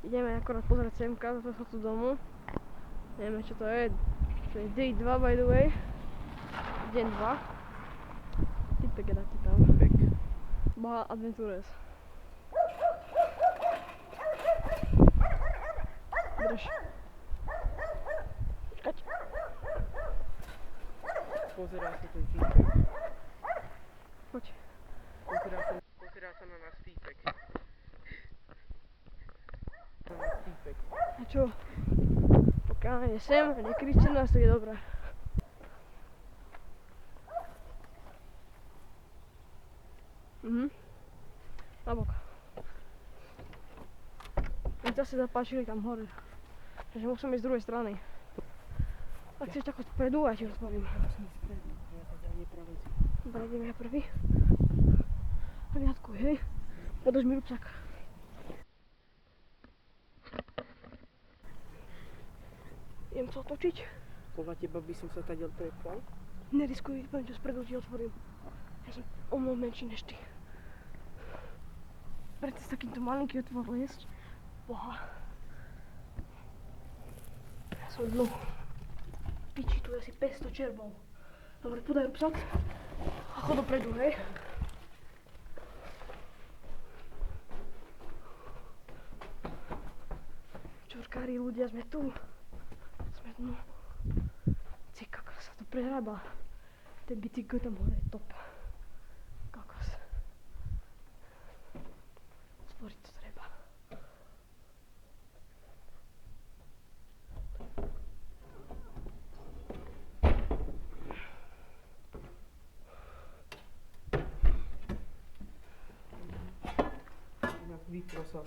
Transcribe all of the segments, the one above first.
Ideme akorát pozrieť semka, zase sa tu domu. Neviem čo to je. To je day 2 by the way. Deň 2. Typek je taký tam. Boha Adventures. Drž. Čakať. Pozerá sa ten týpek. Poď. Pozerá sa na nás týpek. A čo? Pokiaľ nie sem a nekričte nás, to je dobré. Nabok. Mne zase zapáčili tam hore. Takže musím ísť z druhej strany. Ak chceš tak odpredu, ja ti otvorím. Dobre, ideme ja prvý. Hliadkuj, hej. Podrž mi rúbsak. Idem sa otočiť. Podľa teba by som sa tady prepal? Neriskuj, poviem čo spredu ti otvorím. Ja som o mnoho menší než ty. Preto s takýmto malinkým otvorom jesť. Boha. Ja som dnu. Piči, tu je asi 500 čerbov. Dobre, podaj rúbsak. A chod dopredu, hej. Čurkári ľudia, sme tu. Sme dnu. Ty kokos, sa to prehrába. Ten bicykel tam hore je top. Kokos. Sporiť to treba.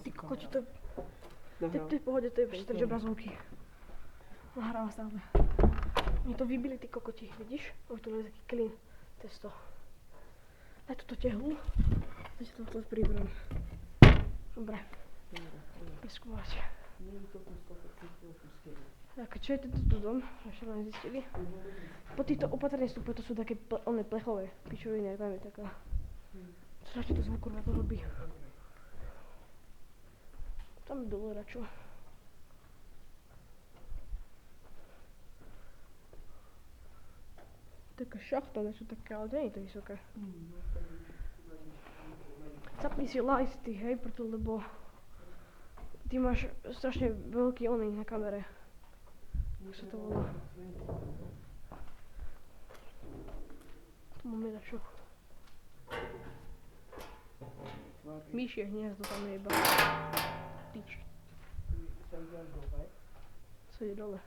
Ty kokoti, to je v pohode, to je všetko obrazovky. Nahráva stále. Mne to vybili tí kokoti, vidíš? Už tu je taký clean testo. Daj túto tehlu. Teď to tu priberiem. Dobre. Preskúmať. Tak, čo je tento tu dom? Ešte len zistili. Po týchto opatrných stupe to sú také plechové pičoviny, tam je taká. Čo to zvuk kurva to robí? Tam dole račo. Taká šachta, niečo také, ale nie je to vysoké. Zapni si light, ty, hej, preto, lebo ty máš strašne veľký oný na kamere. Ako sa to volá? Tu máme račo. Myšie hniezdo tam je iba. Tyč. Co ide dole?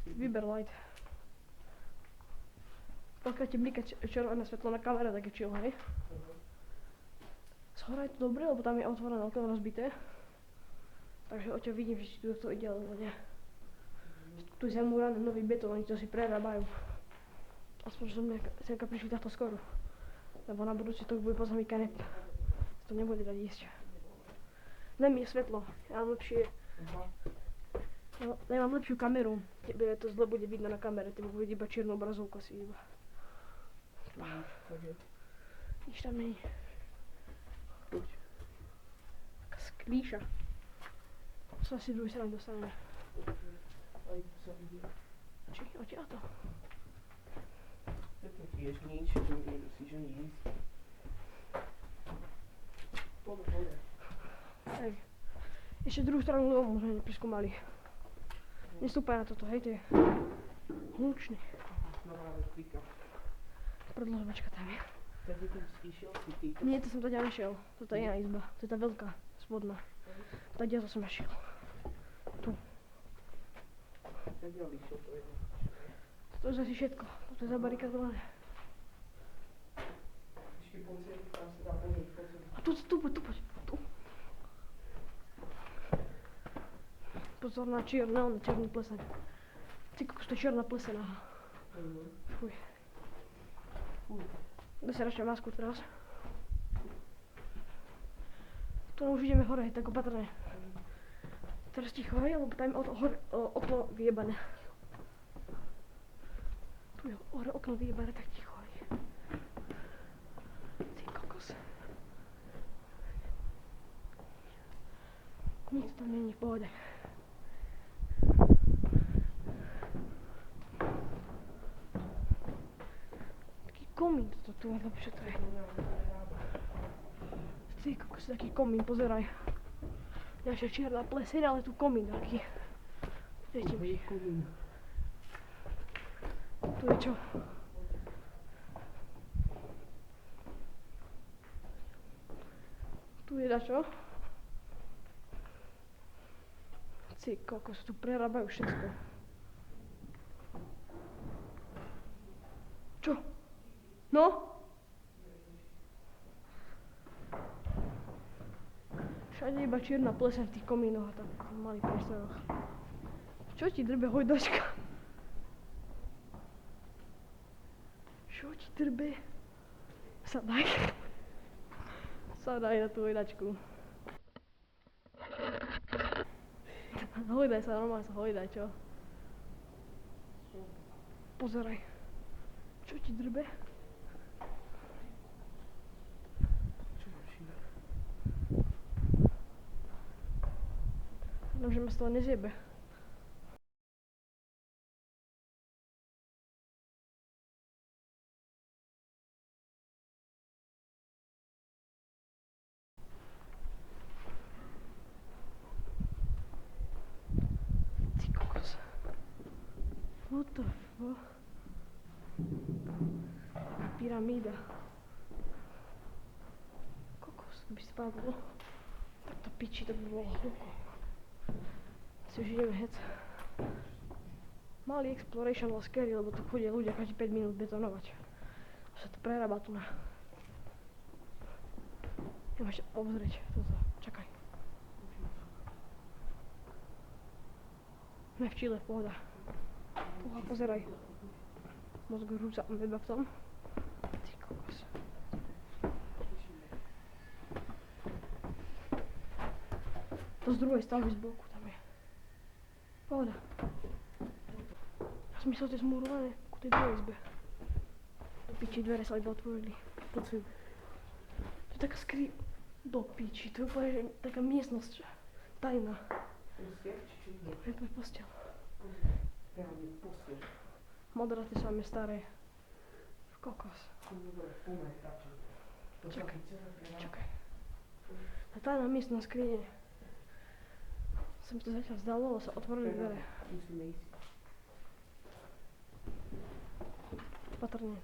Vyber light. Pokiaľ ti blíka červené svetlo na kamere, tak je chill, hej? Zhora je to dobré, lebo tam je otvorené okno rozbité. Takže odtiaľ vidím, že či tu to ide, alebo nie. Tu je zamúraný nový betón, oni to si prerábajú. Aspoň, že som semka prišli takto skoro. Lebo na budúci to bude pozamykané. To nebude dať ísť. Daj mi svetlo, ja mám lepšie. Ja mám lepšiu kameru. Tebe to zle bude vidno na kamere, tebe bude iba čiernu obrazovku asi iba. Nič tam není. Taká sklíša. Co asi druhý strany dostaneme. Či? Odtiaľto. To tiež nič, to nemusíš ani ísť. Poďme. Tak. Ešte druhú stranu domu sme nepreskúmali. Nestúpaj na toto, hej, to je hlučný. Nová elektrika. Predložovačka tam je. Tady tam išiel si ty. Nie, to som tady nešiel. Toto je iná izba. To je tá veľká, spodná. Tady to som nešiel. Tu. Tady išiel to jedno. To je asi všetko. Toto je zabarikadované. Ešte pozrieť, tam sa dá pozrieť. A tu poď. Tu. Pozor na čierny pleseň. Ty kokos, to je čierna pleseň, aha. Fuj. Daj si radšej masku teraz. Tu už ideme hore, tak opatrne. Teraz ticho, hej, lebo tam je okno vyjebané. Tu je hore okno vyjebané, tak ticho, hej. Ty kokos. Nic tam není v pohode. Taký komín toto tu, alebo čo to je? Ty kokos, taký komín, pozeraj. Naša čierna pleseň, ale tu komín taký. Viete, To je komín. tu je čo? Tu je dačo? Ty kokos, tu prerábajú všetko. Čo? No? Všade iba čierna pleseň v tých komínoch a tak v malých priestoroch. Čo ti drbe hojdačka? Čo ti drbe? Sadaj. Sadaj na tú hojdačku. Hojdaj sa, normálne sa hojdaj, čo? Pozeraj. Čo ti drbe? Čo máš iné? Dúfam, že ma z toho nezjebe. Ty kokos. What the fuck? Pyramída. Kokos, to by spadlo. Tak to piči, to by bolo hlúko. Si už ideme hec. Malý exploration bol scary, lebo tu chodia ľudia každý 5 minút betonovať. A sa to prerába tu na. Idem ešte obzrieť toto. Čakaj. Sme v Chile, pohoda. Pohoda, pozeraj. Mozgo rúca iba v tom. Ty kokos. To z druhej stavby z boku tam je. Pohoda. Ja som myslel, že je zmurované ku tej druhej izbe. Do piči, dvere sa iba otvorili. Poď sem. To je taká do piči, to je úplne že taká miestnosť. Tajná. Postiel, či čo ide? Je to posteľ. Reálne postiel. Modráty sú aj staré. Kokos. Dobre, poďme, radšej. Čakaj, čakaj. A tajná miestnosť skrine. Sa mi to zatiaľ zdalo, ale sa otvorili dvere. Musíme ísť. Patrne.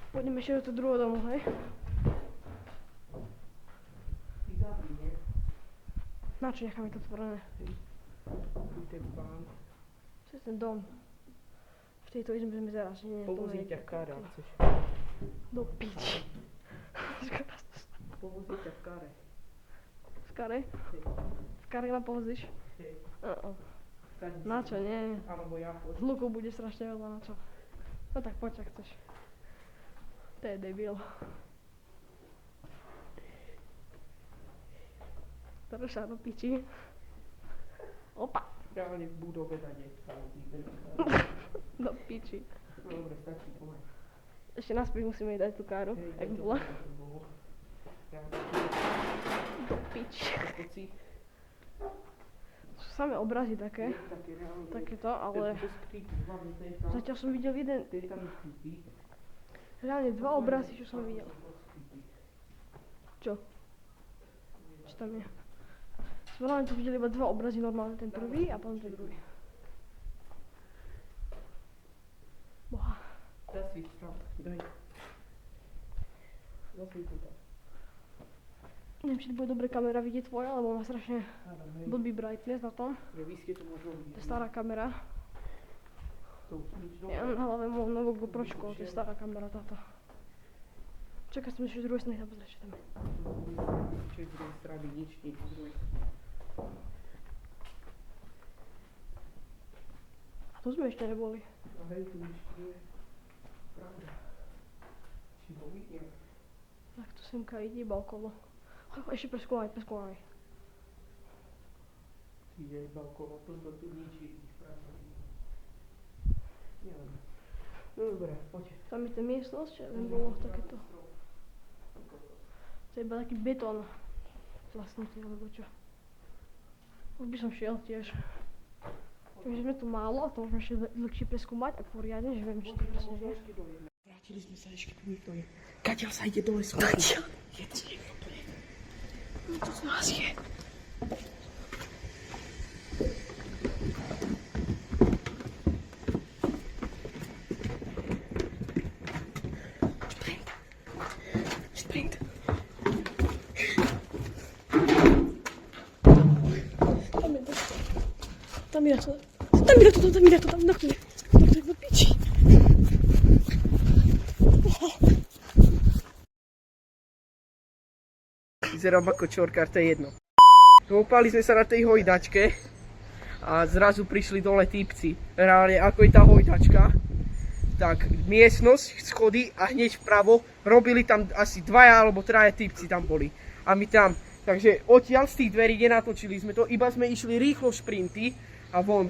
Pôjdeme ešte do toho druhého domu, hej? Ty zapri, nie? Na čo necháme to otvorené? Tu ten pán. To je ten dom. V tejto izbe sme teraz, nie, to Povozí nie je ťa v káre, ak chceš. do piči. Povozí ťa v káre. V kare? Hej. V kare ma povozíš? Hej. Sadni Na si. čo, nie. Alebo ja poď. Zluku bude strašne veľa, na čo? No tak poď, ak chceš. To je debil. Troša do piči. Opa. Reálne v budove dade. Do piči. No dobre, stačí, poďme. Ešte naspäť musíme jej dať tú káru, jak bola. Do piči. Poď si. Sú samé obrazy také. Také reálne. Takéto, ale To skrytý, hlavne to je tam. zatiaľ som videl jeden, To je tam skrytý. reálne dva obrazy, čo som videl. Čo? Čo tam je? Som reálne tu videl iba dva obrazy normálne, ten prvý a potom ten druhý. Boha. Zasvíť tam, daj. Zasvíť to tam. Neviem, či to bude dobre kamera vidieť tvoja, lebo má strašne Hádam, hej. blbý brightness na tom. Že vy ste to možno To videli. je stará kamera. To už nič Ja dobré. na hlave mám novú GoPročku, to je stará kamera táto. Čakaj, som ešte z druhej strany, pozrieť, čo tam je. Čo je z druhej strany, nič, nič z druhej. A tu sme ešte neboli. A hej, tu nič nie je. Pravda. Či ho vidím? Tak tu semka ide iba okolo. Ešte preskúmaj, preskúmaj. Ide iba okolo, toto tu nič vidíš, pravda. Neviem. No dobre, poď. Tam je tá miestnosť, len bolo takéto. To je iba taký betón. Vlastnutý, alebo čo. Už by som šiel tiež. Takže sme tu málo a to môžeme ešte dlhšie preskúmať a poriadne, že viem, čo to presne je. Vrátili sme sa ešte, tu nikto je. Kadiaľ sa ide dole schodiť? Kadiaľ? Je tu niekto, tu je. No to z nás je. Sprint. Tam je to. Tam je to, na chvíli. Tak to je do piči. Vyzerám ako čorkár, to je jedno. Opali sme sa na tej hojdačke a zrazu prišli dole týpci. Reálne, ako je tá hojdačka, tak miestnosť, schody a hneď vpravo robili tam asi 2 alebo 3 týpci tam boli. A my tam, takže odtiaľ z tých dverí nenatočili sme to, iba sme išli rýchlo šprinty a von.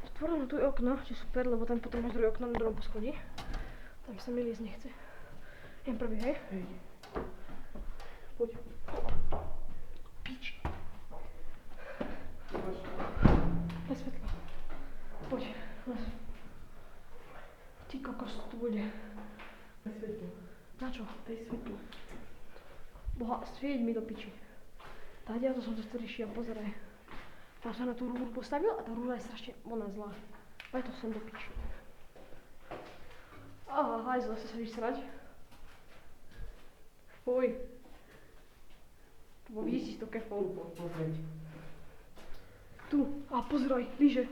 Otvorím tu okno, čo super, lebo tam potom máš druhé okno na druhom poschodí. Tam sa mi liesť nechce. Jem prvý, hej? Hej. Poď. Piči. Bez svetla. Poď. Ty kokos, tu bude. Daj svetlo. Na čo? Daj svetlo. Boha, svieť mi do piči. Tádia to som to riešil, pozeraj. Tam sa na tú rúru postavil a tá rúra je strašne ona zlá. Aj to sem do piči. Aha, hajzle sa vysrať. Fuj. Bo vidíš si to kefou. Pozrieť. Tu, a pozeraj, lyže.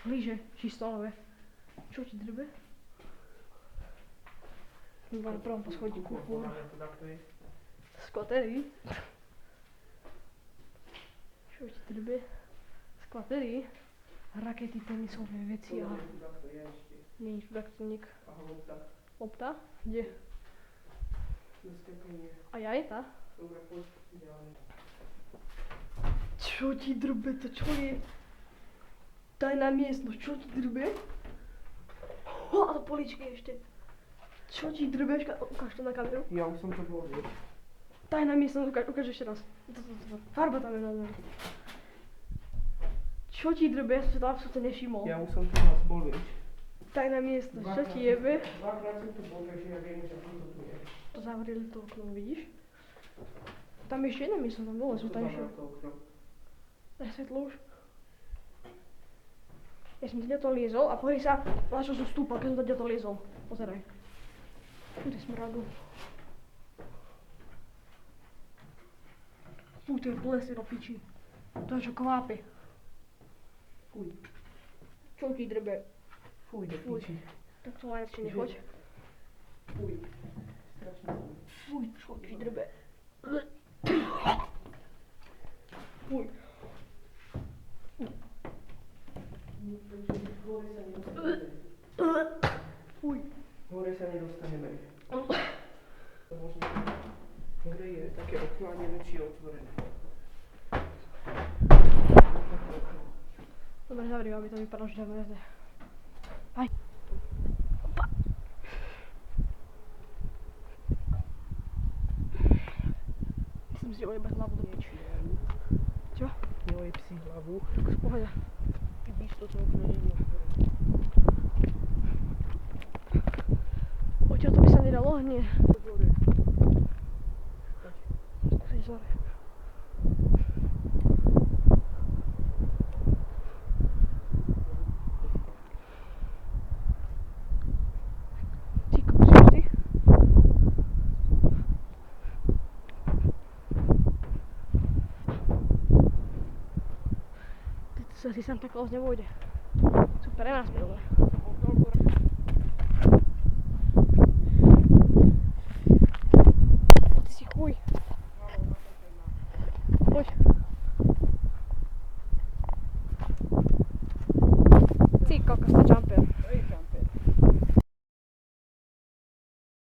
Lyže, čisto nové. Čo ti drbe? Iba na prvom poschodíku, fúr. Skvatery. Čo ti drbe? Skvatery. Rakety, tenisové veci a... Nie je tu takto nik. Lopta? Kde? A jajeta? Čo ti drbe, to čo je? Tajná miestnosť, čo ti drbe? A to poličky ešte. Čo ti drbe? Ukáž to na kameru. Ja už som to bol, vieš. Tajná miestnosť, ukáž ešte raz. Farba tam je na zem. Čo ti drbe? Ja som sa to absolútne nevšimol. Ja už som tu raz bol, vieš. Tajná miestnosť, čo ti jebe? Dvakrát som tu bol, takže ja viem, že toto tu je. To zavreli to okno, vidíš? Tam ešte jedna miestnosť, tam dole sú tam ešte. Daj svetlo už. Ja som teda to liezol a pozri sa, na čo som stúpal, keď som teda to liezol. Pozeraj. Tu je smradu. Fuj, to je plesy do piči. To je čo kvápe. Fuj. Čo ti drbe? Fuj, do Fuj. piči. Tak to len ešte nechoď. Fuj. Strašne. Fuj, čo ti drbe? Fuj. Fuj. Hore sa nedostaneme. Hore je také okno a neviem, či je otvorené. Dobre, zavriem, aby to vypadalo, že tam jazde. Aj. Opa. Myslím si, ojebe hlavu do niečo. Čo? Neojeb si hlavu. V pohode. Vidíš, toto okno nie je otvorené. Odtiaľ to by sa nedalo, nie. Hore. Skúsiť zore. Ty kokos, ty? Ty sa si Santa Claus nevojde. Super, je nás, dobre.